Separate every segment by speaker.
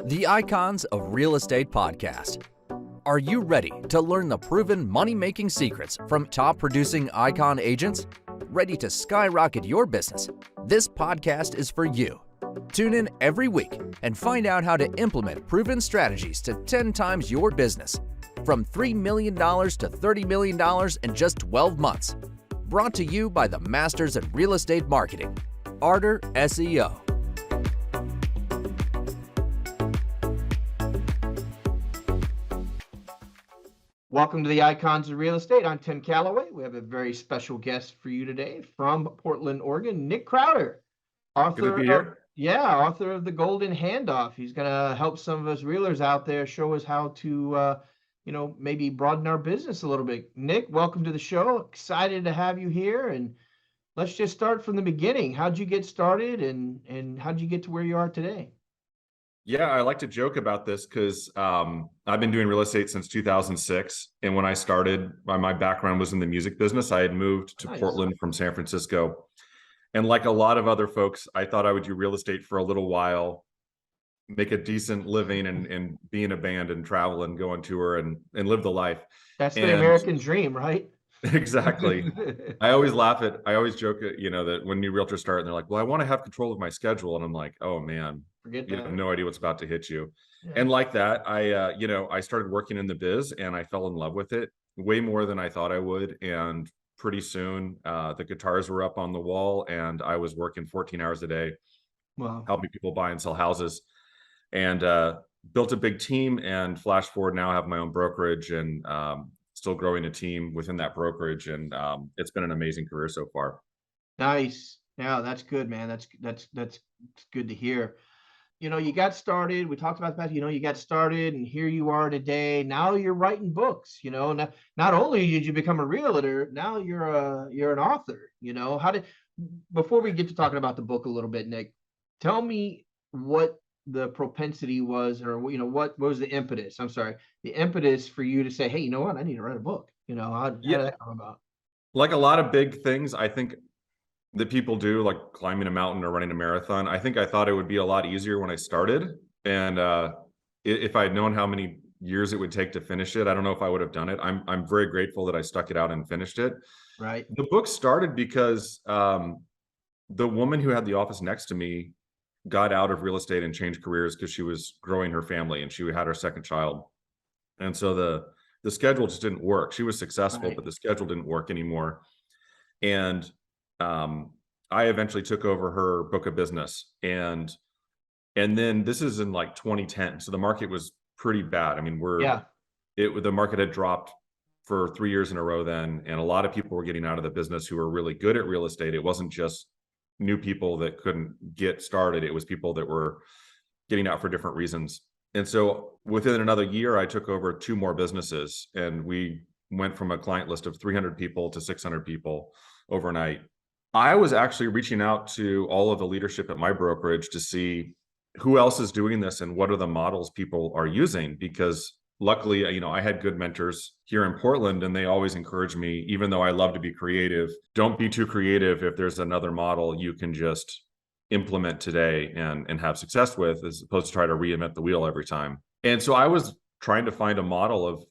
Speaker 1: The Icons of Real Estate Podcast. Are you ready to learn the proven money-making secrets from top-producing icon agents? Ready to skyrocket your business? This podcast is for you. Tune in every week and find out how to implement proven strategies to 10 times your business, from $3 million to $30 million in just 12 months. Brought to you by the Masters in Real Estate Marketing, Krautter SEO.
Speaker 2: Welcome to the Icons of Real Estate. I'm Tim Calloway. We have a very special guest for you today from Portland, Oregon, Nick Krautter, author of The Golden Handoff. He's going to help some of us realtors out there, show us how to, maybe broaden our business a little bit. Nick, welcome to the show. Excited to have you here. And let's just start from the beginning. How'd you get started and how'd you get to where you are today?
Speaker 3: Yeah, I like to joke about this because I've been doing real estate since 2006. And when I started, my background was in the music business. I had moved to Portland from San Francisco. And like a lot of other folks, I thought I would do real estate for a little while, make a decent living and be in a band and travel and go on tour and live the life.
Speaker 2: That's the American dream, right?
Speaker 3: Exactly. I always joke, that when new realtors start and they're like, well, I want to have control of my schedule. And I'm like, oh man, you have no idea what's about to hit you. Yeah. And like that, I started working in the biz and I fell in love with it way more than I thought I would. And pretty soon the guitars were up on the wall and I was working 14 hours a day, helping people buy and sell houses, and built a big team. And flash forward, now I have my own brokerage and still growing a team within that brokerage. And it's been an amazing career so far.
Speaker 2: Nice. Yeah, that's good, man. That's good to hear. You got started. We talked about that. You got started, and here you are today. Now you're writing books. Not only did you become a realtor, now you're an author. Before we get to talking about the book a little bit, Nick, tell me what the propensity was, or what was the impetus? I'm sorry, the impetus for you to say, hey, you know what? I need to write a book. How did that come about? Like
Speaker 3: a lot of big things, I think, that people do, like climbing a mountain or running a marathon. I thought it would be a lot easier when I started. And if I had known how many years it would take to finish it, I don't know if I would have done it. I'm very grateful that I stuck it out and finished it.
Speaker 2: Right.
Speaker 3: The book started because the woman who had the office next to me got out of real estate and changed careers because she was growing her family and she had her second child. And so the schedule just didn't work. She was successful, but the schedule didn't work anymore. And I eventually took over her book of business, and then this is in like 2010. So the market was pretty bad. I mean, the market had dropped for 3 years in a row then, and a lot of people were getting out of the business who were really good at real estate. It wasn't just new people that couldn't get started. It was people that were getting out for different reasons. And so within another year, I took over 2 more businesses, and we went from a client list of 300 people to 600 people overnight. I was actually reaching out to all of the leadership at my brokerage to see who else is doing this and what are the models people are using, because luckily, I had good mentors here in Portland, and they always encouraged me, even though I love to be creative, don't be too creative. If there's another model you can just implement today and have success with, as opposed to try to reinvent the wheel every time. And so I was trying to find a model of,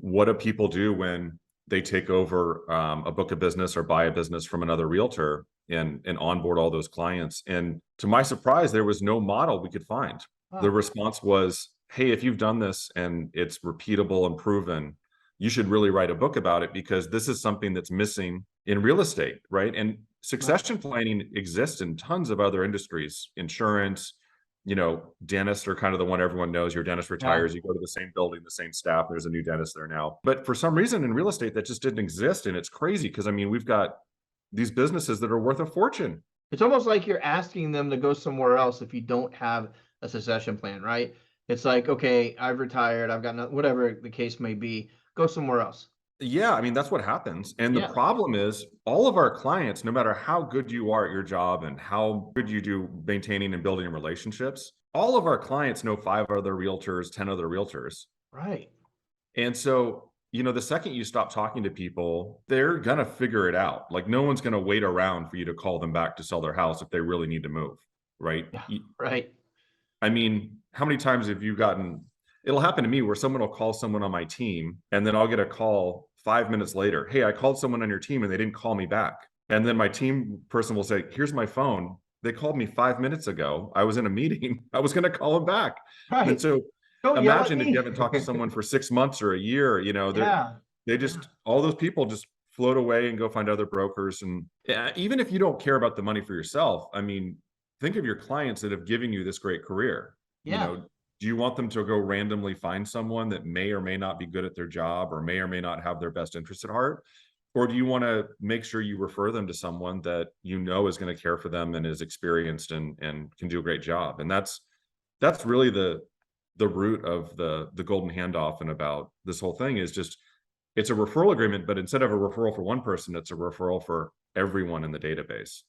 Speaker 3: what do people do when they take over a book of business or buy a business from another realtor and onboard all those clients. And to my surprise, there was no model we could find. Wow. The response was, hey, if you've done this and it's repeatable and proven, you should really write a book about it, because this is something that's missing in real estate, right? And succession planning exists in tons of other industries. Insurance, dentists are kind of the one everyone knows. Your dentist retires, you go to the same building, the same staff, there's a new dentist there now. But for some reason in real estate, that just didn't exist. And it's crazy because, we've got these businesses that are worth a fortune.
Speaker 2: It's almost like you're asking them to go somewhere else if you don't have a succession plan, right? It's like, okay, I've retired, I've got whatever the case may be, go somewhere else.
Speaker 3: Yeah, that's what happens. And the problem is, all of our clients, no matter how good you are at your job and how good you do maintaining and building relationships, all of our clients know 5 other realtors, 10 other realtors.
Speaker 2: Right.
Speaker 3: And so, the second you stop talking to people, they're going to figure it out. Like, no one's going to wait around for you to call them back to sell their house if they really need to move. Right.
Speaker 2: Yeah, right.
Speaker 3: I mean, how many times have you gotten, it'll happen to me where someone will call someone on my team and then I'll get a call 5 minutes later. Hey, I called someone on your team and they didn't call me back. And then my team person will say, here's my phone. They called me 5 minutes ago. I was in a meeting. I was going to call them back. And
Speaker 2: Right.
Speaker 3: so
Speaker 2: Don't yell at
Speaker 3: imagine if you
Speaker 2: me.
Speaker 3: haven't talked to someone for 6 months or a year,
Speaker 2: Yeah.
Speaker 3: they just, all those people just float away and go find other brokers. And even if you don't care about the money for yourself, I mean, think of your clients that have given you this great career.
Speaker 2: Yeah.
Speaker 3: Do you want them to go randomly find someone that may or may not be good at their job or may or may not have their best interest at heart? Or do you want to make sure you refer them to someone that you know is going to care for them and is experienced and can do a great job? And that's really the root of the golden handoff and about this whole thing is just, it's a referral agreement, but instead of a referral for one person, it's a referral for everyone in the database.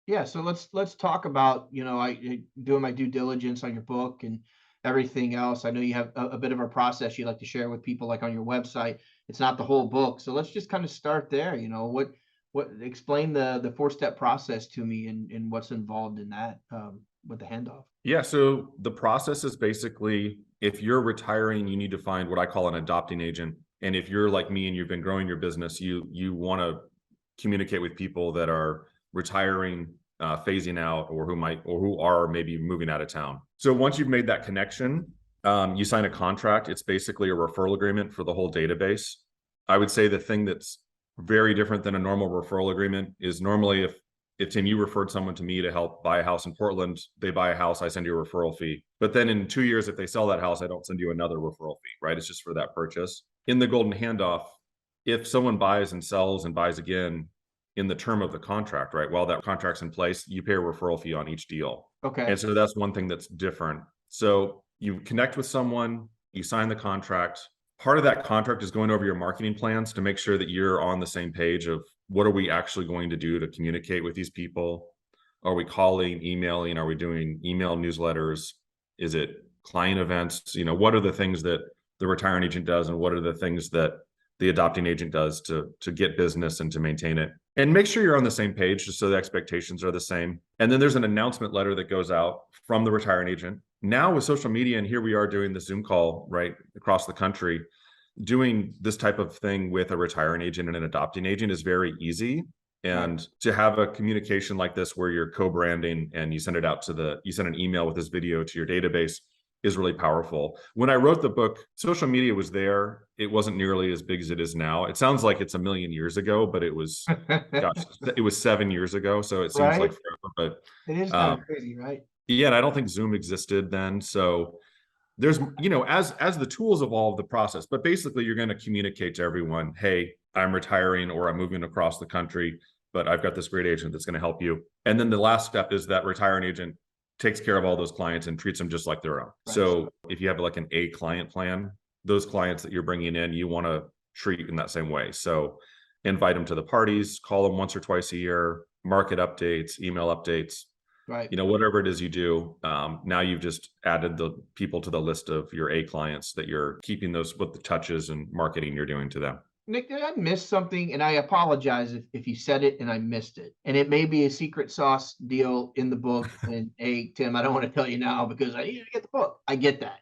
Speaker 2: Yeah, so let's talk about, I doing my due diligence on your book and everything else. I know you have a bit of a process you like to share with people, like on your website. It's not the whole book, so let's just kind of start there. What explain the 4-step process to me and what's involved in that with the handoff.
Speaker 3: Yeah, so the process is basically, if you're retiring, you need to find what I call an adopting agent. And if you're like me and you've been growing your business, you want to communicate with people that are retiring, phasing out, or who are maybe moving out of town. So once you've made that connection, you sign a contract. It's basically a referral agreement for the whole database. I would say the thing that's very different than a normal referral agreement is normally if Tim, you referred someone to me to help buy a house in Portland, they buy a house, I send you a referral fee. But then in 2 years, if they sell that house, I don't send you another referral fee, right? It's just for that purchase. In the golden handoff, if someone buys and sells and buys again in the term of the contract, right, while that contract's in place, you pay a referral fee on each deal.
Speaker 2: Okay.
Speaker 3: And so that's one thing that's different. So you connect with someone, you sign the contract. Part of that contract is going over your marketing plans to make sure that you're on the same page of what are we actually going to do to communicate with these people? Are we calling, emailing? Are we doing email newsletters? Is it client events? What are the things that the retiring agent does and what are the things that the adopting agent does to get business and to maintain it? And make sure you're on the same page just so the expectations are the same. And then there's an announcement letter that goes out from the retiring agent. Now with social media, and here we are doing the Zoom call right across the country, doing this type of thing with a retiring agent and an adopting agent is very easy. And to have a communication like this where you're co-branding and you send it out you send an email with this video to your database is really powerful. When I wrote the book, social media was there. It wasn't nearly as big as it is now. It sounds like it's a million years ago, but it was, gosh, it was 7 years ago. So it seems like forever, but
Speaker 2: it is kind of crazy, right?
Speaker 3: Yeah, and I don't think Zoom existed then. So there's, as the tools evolve, the process, but basically you're going to communicate to everyone, hey, I'm retiring or I'm moving across the country, but I've got this great agent that's going to help you. And then the last step is that retiring agent takes care of all those clients and treats them just like their own. Right. So if you have like an A client plan, those clients that you're bringing in, you want to treat in that same way. So invite them to the parties, call them once or twice a year, market updates, email updates.
Speaker 2: Right.
Speaker 3: Whatever it is you do, now you've just added the people to the list of your A clients that you're keeping those with the touches and marketing you're doing to them.
Speaker 2: Nick, did I miss something? And I apologize if you said it and I missed it. And it may be a secret sauce deal in the book. And hey, Tim, I don't want to tell you now because I need to get the book. I get that,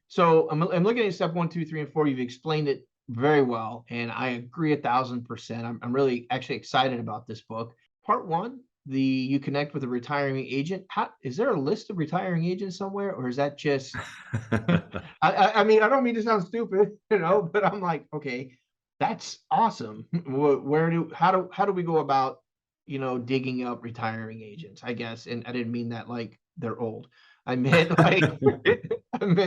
Speaker 2: So I'm looking at step 1, 2, 3, and 4. You've explained it very well. And I agree 1,000%. I'm really actually excited about this book. Part 1. You connect with a retiring agent. Is there a list of retiring agents somewhere, or is that just? I mean, I don't mean to sound stupid, but I'm like, okay, that's awesome. How do we go about, digging up retiring agents? I guess, and I didn't mean that like they're old. I meant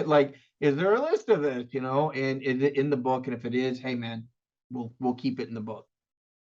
Speaker 2: like, is there a list of this? And is it in the book? And if it is, hey man, we'll keep it in the book.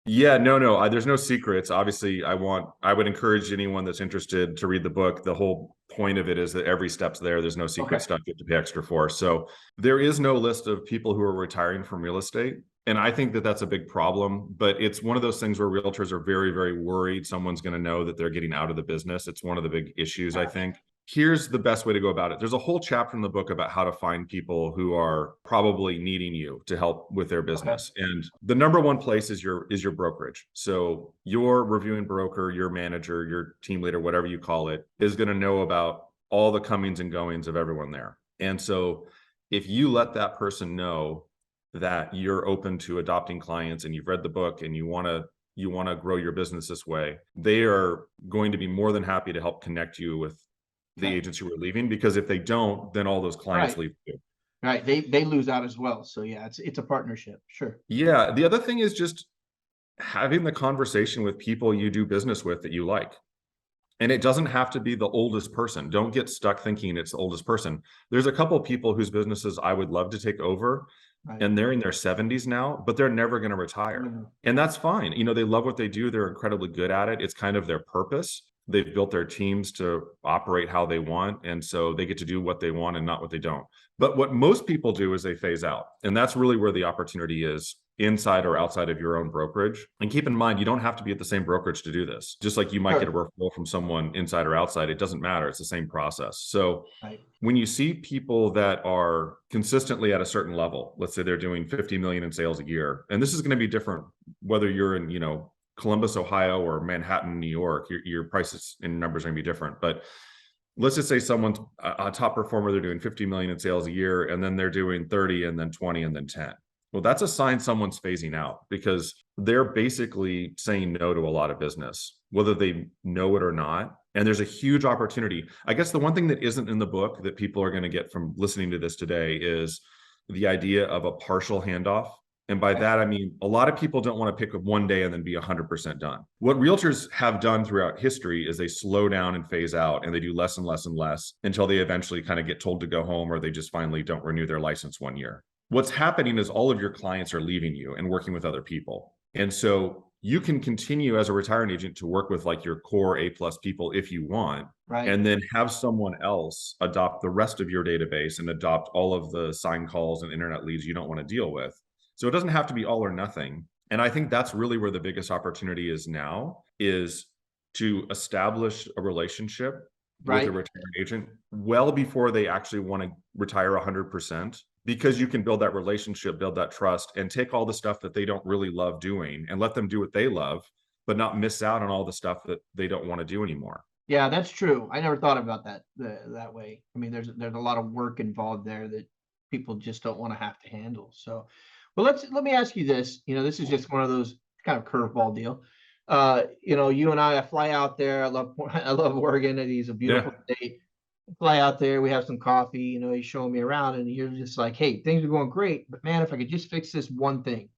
Speaker 3: Yeah, no, there's no secrets. Obviously, I would encourage anyone that's interested to read the book. The whole point of it is that every step's there. There's no secret stuff you have to pay extra for. So there is no list of people who are retiring from real estate. And I think that that's a big problem, but it's one of those things where realtors are very, very worried someone's going to know that they're getting out of the business. It's one of the big issues, I think. here's the best way to go about it. There's a whole chapter in the book about how to find people who are probably needing you to help with their business. And the number one place is your brokerage. So your reviewing broker, your manager, your team leader, whatever you call it, is going to know about all the comings and goings of everyone there. And so if you let that person know that you're open to adopting clients and you've read the book and you want to grow your business this way, they are going to be more than happy to help connect you with the agents who are leaving, because if they don't, then all those clients leave too.
Speaker 2: Right. They lose out as well. So yeah, it's a partnership. Sure.
Speaker 3: Yeah. The other thing is just having the conversation with people you do business with that you like. And it doesn't have to be the oldest person. Don't get stuck thinking it's the oldest person. There's a couple of people whose businesses I would love to take over, and they're in their 70s now, but they're never going to retire. And that's fine. You know, they love what they do. They're incredibly good at it. It's kind of their purpose. They've built their teams to operate how they want. And so they get to do what they want and not what they don't. But what most people do is they phase out. And that's really where the opportunity is, inside or outside of your own brokerage. And keep in mind, you don't have to be at the same brokerage to do this. Just like you might get a referral from someone inside or outside, it doesn't matter. It's the same process. So when you see people that are consistently at a certain level, let's say they're doing 50 million in sales a year, and this is going to be different whether you're in, you know, Columbus, Ohio, or Manhattan, New York, your prices and numbers are going to be different. But let's just say someone's a top performer, they're doing 50 million in sales a year, and then they're doing 30 and then 20 and then 10. Well, that's a sign someone's phasing out, because they're basically saying no to a lot of business, whether they know it or not. And there's a huge opportunity. I guess the one thing that isn't in the book that people are going to get from listening to this today is the idea of a partial handoff. And by that, I mean, a lot of people don't want to pick up one day and then be 100% done. What realtors have done throughout history is they slow down and phase out, and they do less and less and less until they eventually kind of get told to go home, or they just finally don't renew their license 1 year. What's happening is all of your clients are leaving you and working with other people. And so you can continue as a retiring agent to work with like your core A+ people if you want, and then have someone else adopt the rest of your database and adopt all of the sign calls and internet leads you don't want to deal with. So it doesn't have to be all or nothing. And I think that's really where the biggest opportunity is now, is to establish a relationship with a retiring agent well before they actually want to retire 100%, because you can build that relationship, build that trust, and take all the stuff that they don't really love doing and let them do what they love, but not miss out on all the stuff that they don't want to do anymore.
Speaker 2: Yeah, that's true. I never thought about that that way. I mean, there's a lot of work involved there that people just don't want to have to handle. So, well, let me ask you this. You know, this is just one of those kind of curveball deal. You know, you and I fly out there. I love Oregon. It is a beautiful state. Fly out there, we have some coffee, you know, he's showing me around, and you're just like, hey, things are going great, but man, if I could just fix this one thing,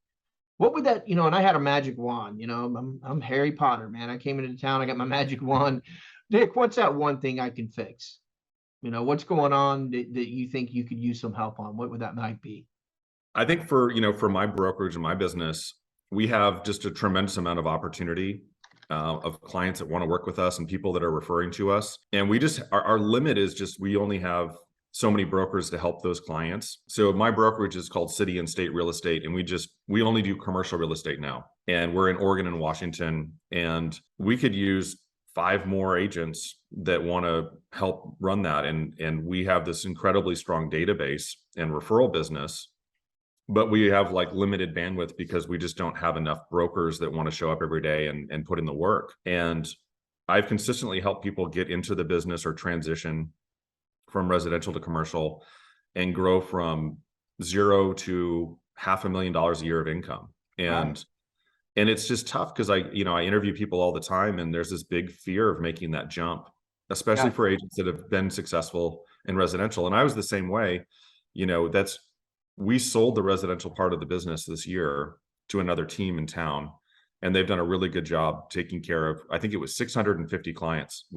Speaker 2: what would that, you know? And I had a magic wand, you know, I'm Harry Potter, man. I came into town, I got my magic wand. Nick, what's that one thing I can fix? You know, what's going on that you think you could use some help on? What would that might be?
Speaker 3: I think for my brokerage and my business, we have just a tremendous amount of opportunity of clients that want to work with us and people that are referring to us. And we just, our limit is just, we only have so many brokers to help those clients. So my brokerage is called City and State Real Estate. And we only do commercial real estate now. And we're in Oregon and Washington. And we could use 5 more agents that want to help run that. And we have this incredibly strong database and referral business, but we have like limited bandwidth because we just don't have enough brokers that want to show up every day and put in the work. And I've consistently helped people get into the business or transition from residential to commercial and grow from 0 to $500,000 a year of income. And it's just tough because I interview people all the time, and there's this big fear of making that jump, especially for agents that have been successful in residential. And I was the same way. You know, we sold the residential part of the business this year to another team in town, and they've done a really good job taking care of, I think it was 650 clients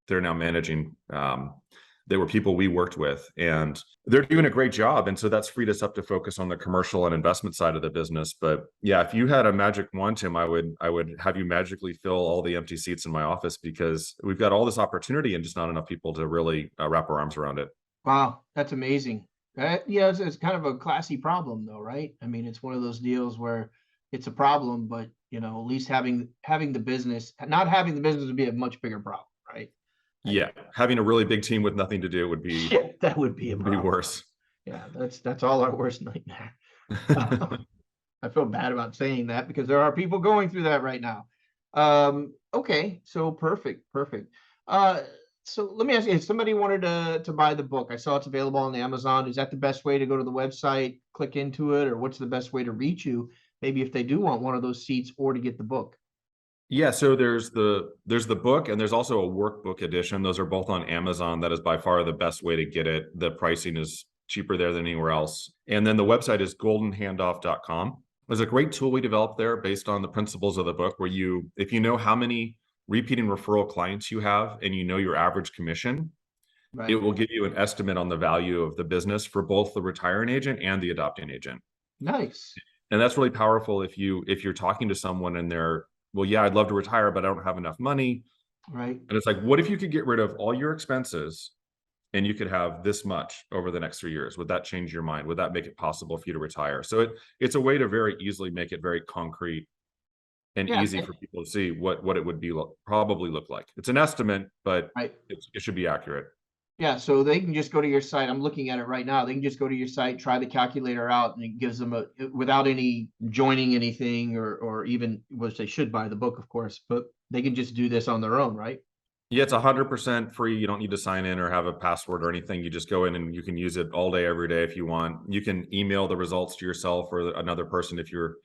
Speaker 3: they're now managing. They were people we worked with, and they're doing a great job. And so that's freed us up to focus on the commercial and investment side of the business. But yeah, if you had a magic wand, Tim, I would have you magically fill all the empty seats in my office, because we've got all this opportunity and just not enough people to really wrap our arms around it.
Speaker 2: Wow, that's amazing. Yeah, it's kind of a classy problem though, right? I mean, it's one of those deals where it's a problem, but you know, at least having the business, not having the business would be a much bigger problem, right?
Speaker 3: Yeah, having a really big team with nothing to do would be
Speaker 2: Shit, that would be a problem.
Speaker 3: worse.
Speaker 2: Yeah, that's all our worst nightmare. I feel bad about saying that because there are people going through that right now. Okay, so perfect. Uh, so let me ask you, if somebody wanted to buy the book, I saw it's available on Amazon. Is that the best way to go to the website, click into it, or what's the best way to reach you? Maybe if they do want one of those seats or to get the book.
Speaker 3: Yeah, so there's the book and there's also a workbook edition. Those are both on Amazon. That is by far the best way to get it. The pricing is cheaper there than anywhere else. And then the website is goldenhandoff.com. There's a great tool we developed there based on the principles of the book where if you know how many repeating referral clients you have and you know your average commission,
Speaker 2: Right.
Speaker 3: it will give you an estimate on the value of the business for both the retiring agent and the adopting agent.
Speaker 2: Nice.
Speaker 3: And that's really powerful if you're talking to someone and they're, well, yeah, I'd love to retire, but I don't have enough money.
Speaker 2: Right.
Speaker 3: And it's like, what if you could get rid of all your expenses and you could have this much over the next 3 years? Would that change your mind? Would that make it possible for you to retire? So it's a way to very easily make it very concrete and
Speaker 2: Yeah.
Speaker 3: easy for people to see what it would be probably look like. It's an estimate, but
Speaker 2: Right.
Speaker 3: it should be accurate.
Speaker 2: Yeah, so they can just go to your site. I'm looking at it right now. They can just go to your site, try the calculator out, and it gives them without any joining anything or even, which they should buy the book, of course, but they can just do this on their own, right?
Speaker 3: Yeah, it's 100% free. You don't need to sign in or have a password or anything. You just go in and you can use it all day, every day if you want. You can email the results to yourself or another person if you're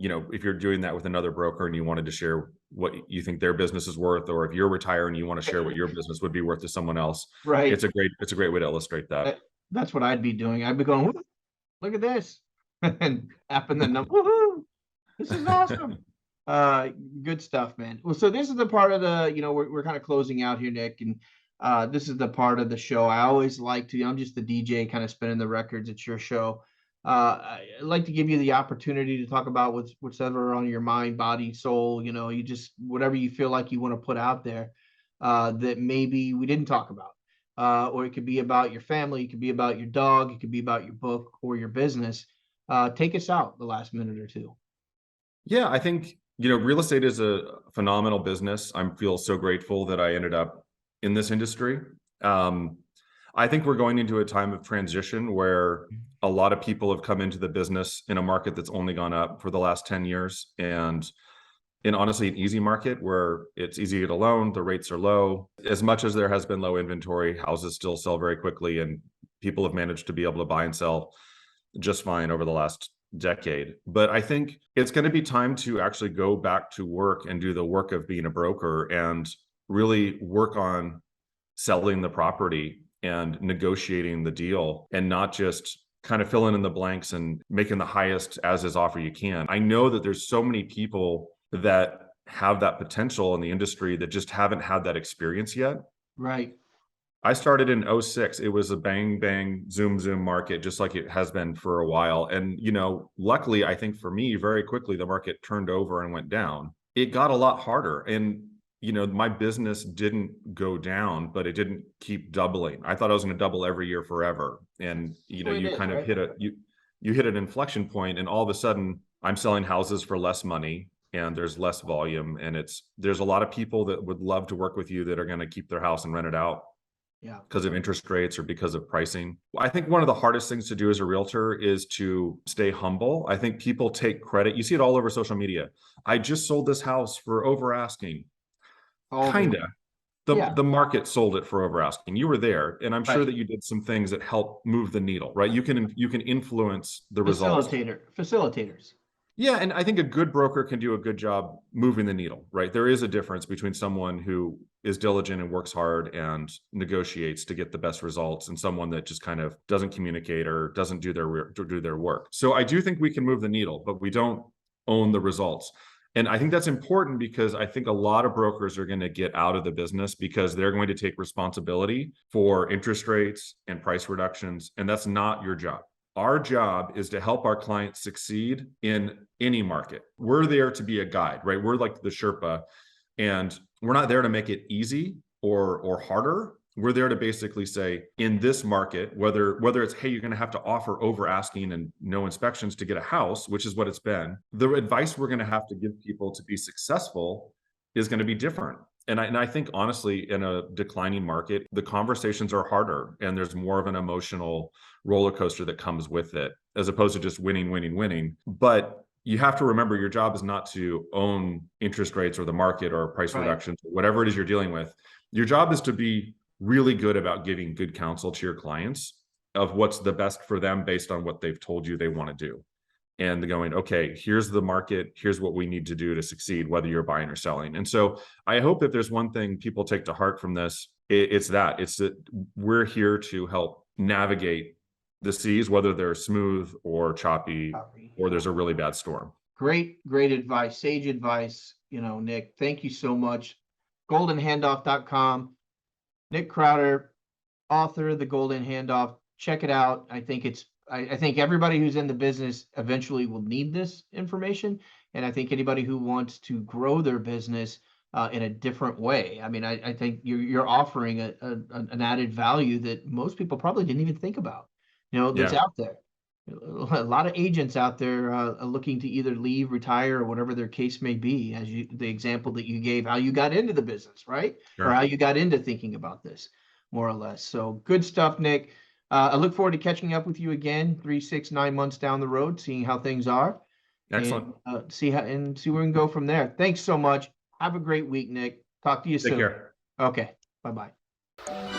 Speaker 3: if you're doing that with another broker and you wanted to share what you think their business is worth, or if you're retiring and you want to share what your business would be worth to someone else.
Speaker 2: Right.
Speaker 3: It's a great way to illustrate that.
Speaker 2: That's what I'd be doing. I'd be going, "Woo, look at this," and tapping the number. Woohoo! This is awesome. Good stuff, man. Well, so this is the part of the, we're kind of closing out here, Nick, and this is the part of the show I always like to. I'm just the DJ, kind of spinning the records. It's your show. I'd like to give you the opportunity to talk about what's ever on your mind, body, soul. You just whatever you feel like you want to put out there that maybe we didn't talk about. Or it could be about your family, it could be about your dog, it could be about your book or your business. Take us out the last minute or two.
Speaker 3: Yeah, I think, real estate is a phenomenal business. I feel so grateful that I ended up in this industry. I think we're going into a time of transition where a lot of people have come into the business in a market that's only gone up for the last 10 years. And in honestly an easy market where it's easy to get a loan, the rates are low. As much as there has been low inventory, houses still sell very quickly and people have managed to be able to buy and sell just fine over the last decade. But I think it's going to be time to actually go back to work and do the work of being a broker and really work on selling the property and negotiating the deal and not just kind of filling in the blanks and making the highest as is offer you can. I know that there's so many people that have that potential in the industry that just haven't had that experience yet.
Speaker 2: Right.
Speaker 3: I started in 06. It was a bang, bang, zoom, zoom market, just like it has been for a while. And, luckily, I think for me, very quickly, the market turned over and went down. It got a lot harder. And, my business didn't go down, but it didn't keep doubling. I thought I was going to double every year forever. And, you kind of you hit an inflection point and all of a sudden I'm selling houses for less money and there's less volume. And there's a lot of people that would love to work with you that are going to keep their house and rent it out.
Speaker 2: Yeah.
Speaker 3: Because of interest rates or because of pricing. I think one of the hardest things to do as a realtor is to stay humble. I think people take credit. You see it all over social media. I just sold this house for over asking. Kinda. The market sold it for over asking. You were there, and I'm sure that you did some things that help move the needle, right? You can influence the results.
Speaker 2: Facilitators.
Speaker 3: Yeah, and I think a good broker can do a good job moving the needle, right? There is a difference between someone who is diligent and works hard and negotiates to get the best results and someone that just kind of doesn't communicate or doesn't do their work. So I do think we can move the needle, but we don't own the results. And I think that's important because I think a lot of brokers are going to get out of the business because they're going to take responsibility for interest rates and price reductions. And that's not your job. Our job is to help our clients succeed in any market. We're there to be a guide, right? We're like the Sherpa, and we're not there to make it easy or harder. We're there to basically say, in this market, whether it's, hey, you're going to have to offer over asking and no inspections to get a house, which is what it's been. The advice we're going to have to give people to be successful is going to be different. And I think honestly, in a declining market, the conversations are harder and there's more of an emotional roller coaster that comes with it, as opposed to just winning, winning, winning. But you have to remember your job is not to own interest rates or the market or price
Speaker 2: Right.
Speaker 3: reductions, or whatever it is you're dealing with. Your job is to be really good about giving good counsel to your clients of what's the best for them based on what they've told you they want to do. And going, okay, here's the market, here's what we need to do to succeed, whether you're buying or selling. And so I hope if there's one thing people take to heart from this, it's that we're here to help navigate the seas, whether they're smooth or choppy, or there's a really bad storm.
Speaker 2: Great advice, sage advice, Nick. Thank you so much. goldenhandoff.com. Nick Krautter, author of The Golden Handoff. Check it out. I think everybody who's in the business eventually will need this information. And I think anybody who wants to grow their business in a different way. I mean, I think you're offering an added value that most people probably didn't even think about, that's out there. A lot of agents out there looking to either leave, retire, or whatever their case may be, as the example that you gave, how you got into the business, right?
Speaker 3: Sure.
Speaker 2: Or how you got into thinking about this, more or less. So good stuff, Nick. I look forward to catching up with you again 3, 6, 9 months down the road, seeing how things are.
Speaker 3: Excellent.
Speaker 2: And see where we can go from there. Thanks so much. Have a great week, Nick. Talk to you soon.
Speaker 3: Take care.
Speaker 2: Okay. Bye-bye.